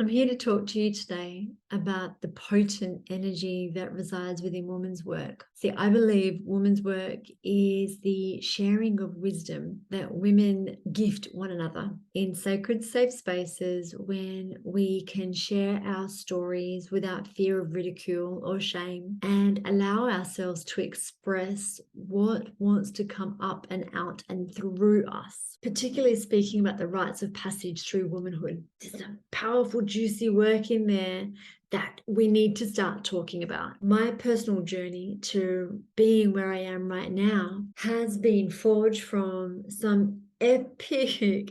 I'm here to talk to you today about the potent energy that resides within women's work. See, I believe women's work is the sharing of wisdom that women gift one another in sacred, safe spaces when we can share our stories without fear of ridicule or shame and allow ourselves to express what wants to come up and out and through us, particularly speaking about the rites of passage through womanhood. There's some powerful, juicy work in there that we need to start talking about. My personal journey to being where I am right now has been forged from some epic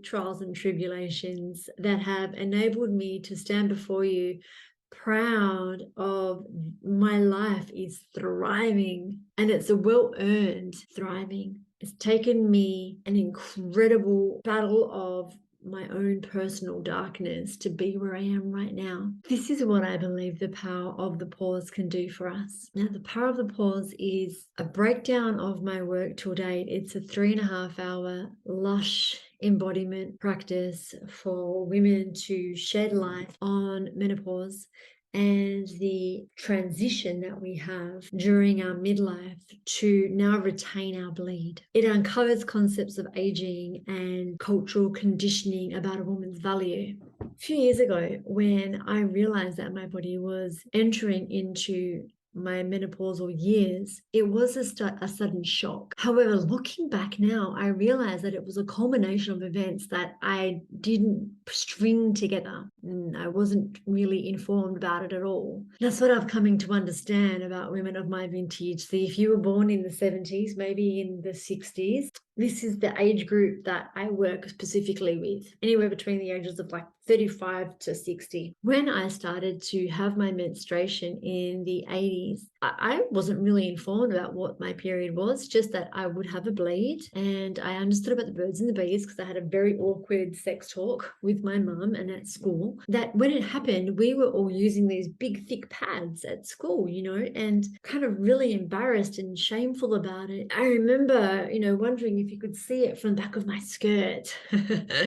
trials and tribulations that have enabled me to stand before you proud of my life is thriving, and it's a well-earned thriving. It's taken me an incredible battle of my own personal darkness to be where I am right now. This is what I believe the power of the pause can do for us. Now, the power of the pause is a breakdown of my work to date. It's a 3.5-hour lush embodiment practice for women to shed light on menopause and the transition that we have during our midlife to now retain our bleed. It uncovers concepts of aging and cultural conditioning about a woman's value. A few years ago, when I realized that my body was entering into my menopausal years, it was a sudden shock. However, looking back now, I realized that it was a culmination of events that I didn't string together. And I wasn't really informed about it at all. That's what I've coming to understand about women of my vintage. See, if you were born in the 70s, maybe in the 60s, this is the age group that I work specifically with, anywhere between the ages of like 35 to 60. When I started to have my menstruation in the 80s, I wasn't really informed about what my period was, just that I would have a bleed. And I understood about the birds and the bees because I had a very awkward sex talk with my mum and at school, that when it happened, we were all using these big, thick pads at school, and kind of really embarrassed and shameful about it. I remember, wondering if you could see it from the back of my skirt.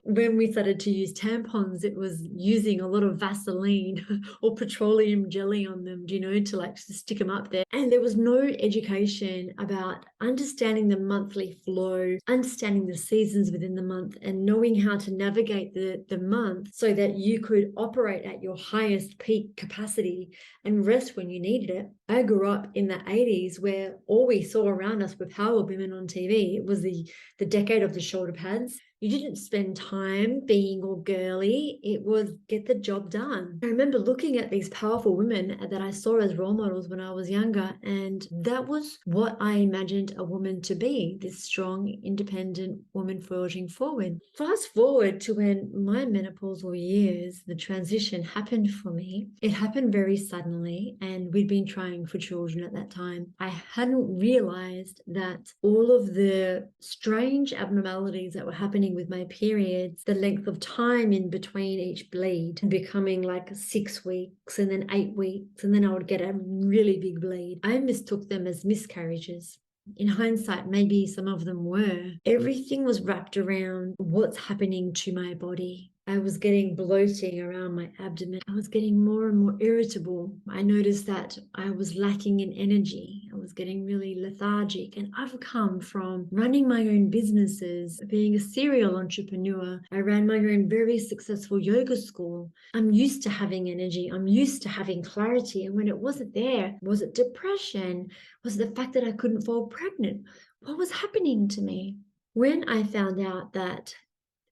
When we started to use tampons, it was using a lot of Vaseline or petroleum jelly on them, to like stick them up there. And there was no education about understanding the monthly flow, understanding the seasons within the month, and knowing how to navigate the month so that you could operate at your highest peak capacity and rest when you needed it. I grew up in the 80s where all we saw around us were power women on TV. It was the decade of the shoulder pads. You didn't spend time being all girly. It was get the job done. I remember looking at these powerful women that I saw as role models when I was younger, and that was what I imagined a woman to be, this strong, independent woman forging forward. Fast forward to when my menopausal years, the transition happened for me. It happened very suddenly, and we'd been trying for children at that time. I hadn't realized that all of the strange abnormalities that were happening with my periods, the length of time in between each bleed, becoming like 6 weeks and then 8 weeks, and then I would get a really big bleed. I mistook them as miscarriages. In hindsight, maybe some of them were. Everything was wrapped around what's happening to my body. I was getting bloating around my abdomen. I was getting more and more irritable. I noticed that I was lacking in energy. I was getting really lethargic. And I've come from running my own businesses, being a serial entrepreneur. I ran my own very successful yoga school. I'm used to having energy. I'm used to having clarity. And when it wasn't there, was it depression? Was it the fact that I couldn't fall pregnant? What was happening to me? When I found out that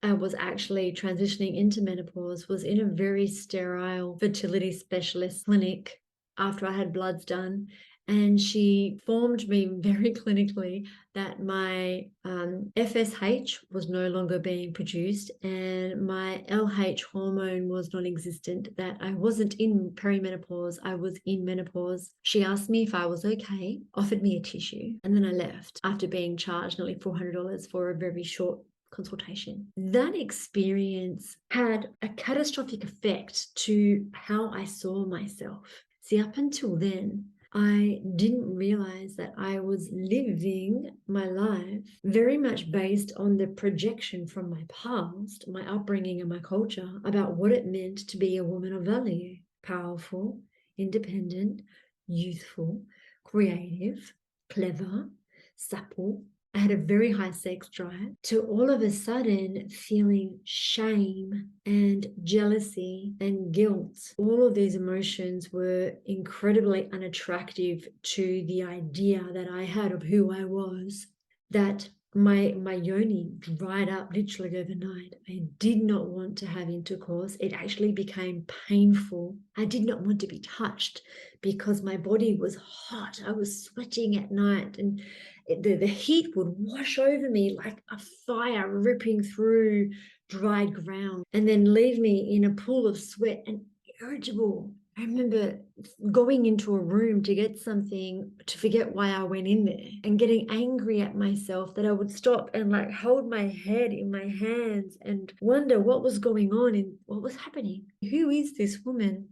I was actually transitioning into menopause was in a very sterile fertility specialist clinic after I had bloods done. And she informed me very clinically that my FSH was no longer being produced and my LH hormone was non-existent, that I wasn't in perimenopause, I was in menopause. She asked me if I was okay, offered me a tissue, and then I left after being charged nearly $400 for a very short consultation. That experience had a catastrophic effect to how I saw myself. See, up until then, I didn't realize that I was living my life very much based on the projection from my past, my upbringing, and my culture about what it meant to be a woman of value, powerful, independent, youthful, creative, clever, supple. I had a very high sex drive, to all of a sudden feeling shame and jealousy and guilt. All of these emotions were incredibly unattractive to the idea that I had of who I was, that my yoni dried up literally overnight. I did not want to have intercourse. It actually became painful. I did not want to be touched because my body was hot. I was sweating at night, and the heat would wash over me like a fire ripping through dried ground, and then leave me in a pool of sweat and irritable. I remember going into a room to get something to forget why I went in there, and getting angry at myself that I would stop and like hold my head in my hands and wonder what was going on and what was happening. Who is this woman?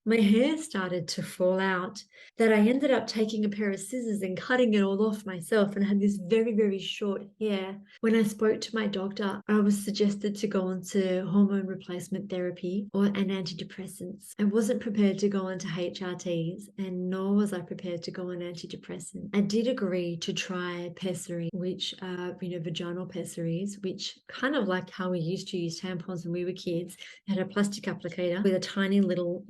My hair started to fall out, that I ended up taking a pair of scissors and cutting it all off myself, and had this very, very short hair. When I spoke to my doctor, I was suggested to go on to hormone replacement therapy and antidepressants. I wasn't prepared to go on to HRTs, and nor was I prepared to go on antidepressants. I did agree to try pessary, which are, vaginal pessaries, which kind of like how we used to use tampons when we were kids. It had a plastic applicator with a tiny little,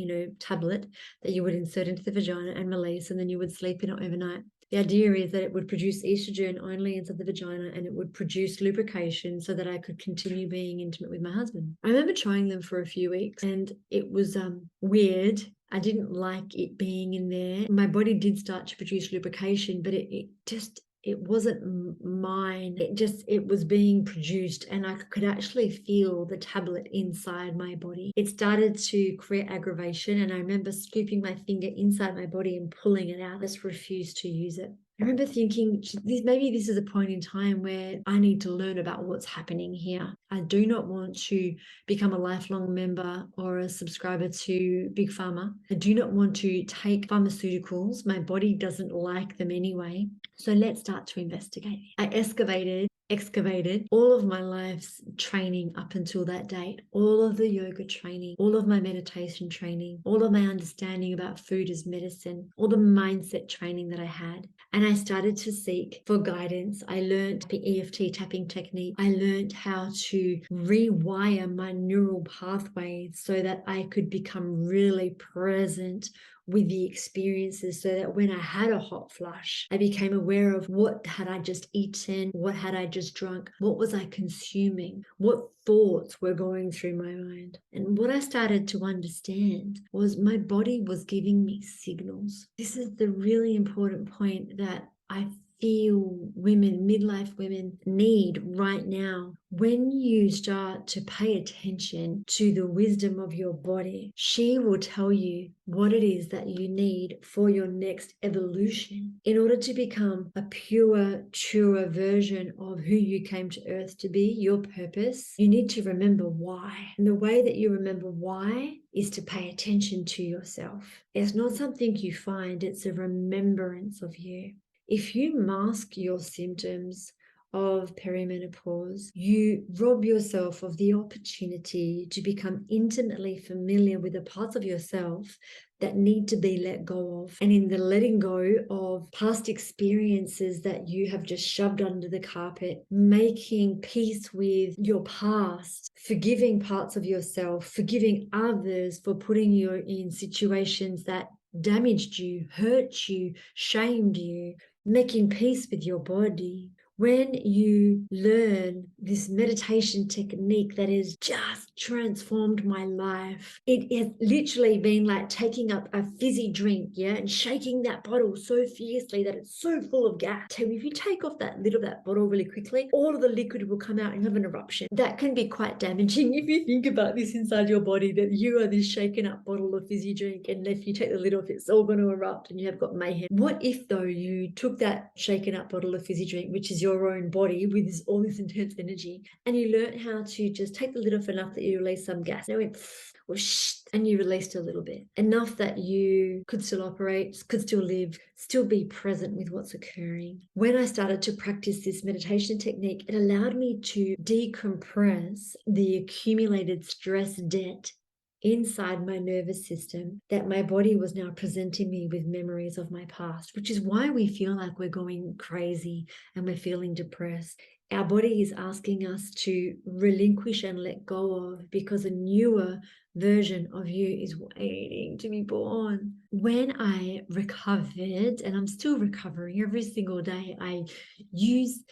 tablet that you would insert into the vagina and release, and then you would sleep in it overnight. The idea is that it would produce estrogen only inside the vagina, and it would produce lubrication so that I could continue being intimate with my husband. I remember trying them for a few weeks, and it was weird. I didn't like it being in there. My body did start to produce lubrication, but it wasn't mine. It was being produced, and I could actually feel the tablet inside my body. It started to create aggravation, and I remember scooping my finger inside my body and pulling it out. I just refused to use it. I remember thinking, maybe this is a point in time where I need to learn about what's happening here. I do not want to become a lifelong member or a subscriber to Big Pharma. I do not want to take pharmaceuticals. My body doesn't like them anyway. So let's start to investigate. I excavated all of my life's training up until that date, all of the yoga training, all of my meditation training, all of my understanding about food as medicine, all the mindset training that I had. And I started to seek for guidance. I learned the EFT tapping technique. I learned how to rewire my neural pathways so that I could become really present with the experiences, so that when I had a hot flush, I became aware of what had I just eaten, what had I just drunk, what was I consuming, what thoughts were going through my mind. And what I started to understand was my body was giving me signals. This is the really important point that I feel women, midlife women, need right now. When you start to pay attention to the wisdom of your body, she will tell you what it is that you need for your next evolution. In order to become a pure, truer version of who you came to earth to be, your purpose, you need to remember why. And the way that you remember why is to pay attention to yourself. It's not something you find, it's a remembrance of you. If you mask your symptoms of perimenopause, you rob yourself of the opportunity to become intimately familiar with the parts of yourself that need to be let go of. And in the letting go of past experiences that you have just shoved under the carpet, making peace with your past, forgiving parts of yourself, forgiving others for putting you in situations that damaged you, hurt you, shamed you, making peace with your body. When you learn this meditation technique that has just transformed my life, it has literally been like taking up a fizzy drink, and shaking that bottle so fiercely that it's so full of gas. So if you take off that lid of that bottle really quickly, all of the liquid will come out and have an eruption. That can be quite damaging if you think about this inside your body, that you are this shaken up bottle of fizzy drink, and if you take the lid off, it's all going to erupt and you have got mayhem. What if though you took that shaken up bottle of fizzy drink, which is your own body with all this intense energy, and you learn how to just take the lid off enough that you release some gas, whoosh, released, and you released a little bit, enough that you could still operate, could still live, still be present with what's occurring. When I started to practice this meditation technique, it allowed me to decompress the accumulated stress debt inside my nervous system that my body was now presenting me with memories of my past, which is why we feel like we're going crazy and we're feeling depressed. Our body is asking us to relinquish and let go of, because a newer version of you is waiting to be born. When I recovered, and I'm still recovering every single day, I use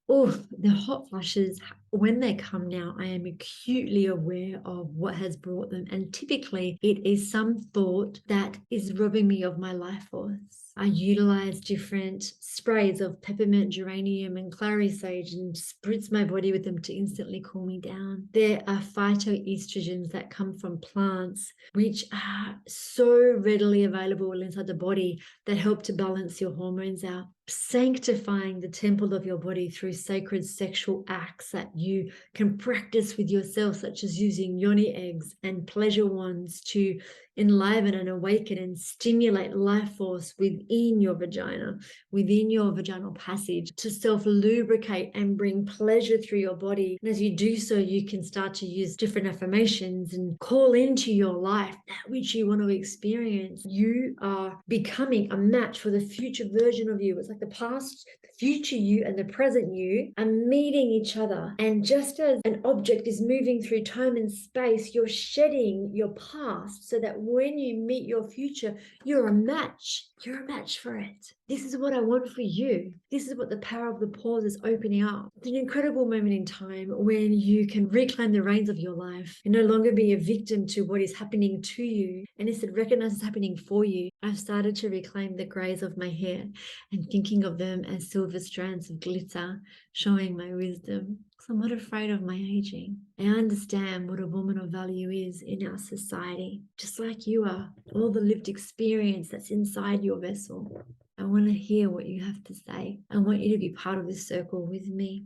the hot flushes, when they come now, I am acutely aware of what has brought them. And typically it is some thought that is robbing me of my life force. I utilize different sprays of peppermint, geranium, and clary sage and spritz my body with them to instantly cool me down. There are phytoestrogens that come from plants, which are so readily available inside the body, that help to balance your hormones out, sanctifying the temple of your body through sacred sexual acts that you can practice with yourself, such as using yoni eggs and pleasure wands to enliven and awaken and stimulate life force within your vagina, within your vaginal passage, to self-lubricate and bring pleasure through your body. And as you do so, you can start to use different affirmations and call into your life that which you want to experience. You are becoming a match for the future version of you. It's like the past, the future you, and the present you are meeting each other. And just as an object is moving through time and space, you're shedding your past so that when you meet your future, you're a match. You're a match for it. This is what I want for you. This is what the power of the pause is opening up. It's an incredible moment in time when you can reclaim the reins of your life and no longer be a victim to what is happening to you, and instead recognize it's happening for you. I've started to reclaim the grays of my hair and thinking of them as silver strands of glitter, showing my wisdom. Because I'm not afraid of my aging. I understand what a woman of value is in our society, just like you are. All the lived experience that's inside your vessel. I want to hear what you have to say. I want you to be part of this circle with me.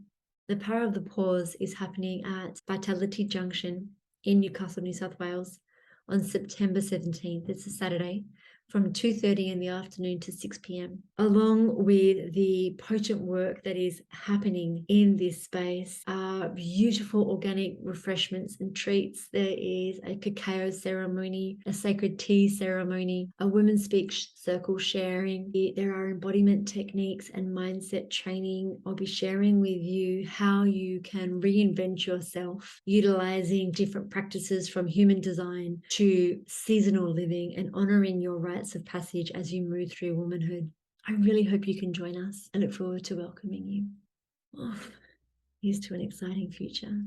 The Power of the Pause is happening at Vitality Junction in Newcastle, New South Wales on September 17th. It's a Saturday, from 2:30 in the afternoon to 6 p.m. Along with the potent work that is happening in this space are beautiful organic refreshments and treats. There is a cacao ceremony, a sacred tea ceremony, a women speak circle sharing. There are embodiment techniques and mindset training. I'll be sharing with you how you can reinvent yourself utilizing different practices from human design to seasonal living and honoring your rites of passage as you move through womanhood. I really hope you can join us. I look forward to welcoming you. Here's to an exciting future.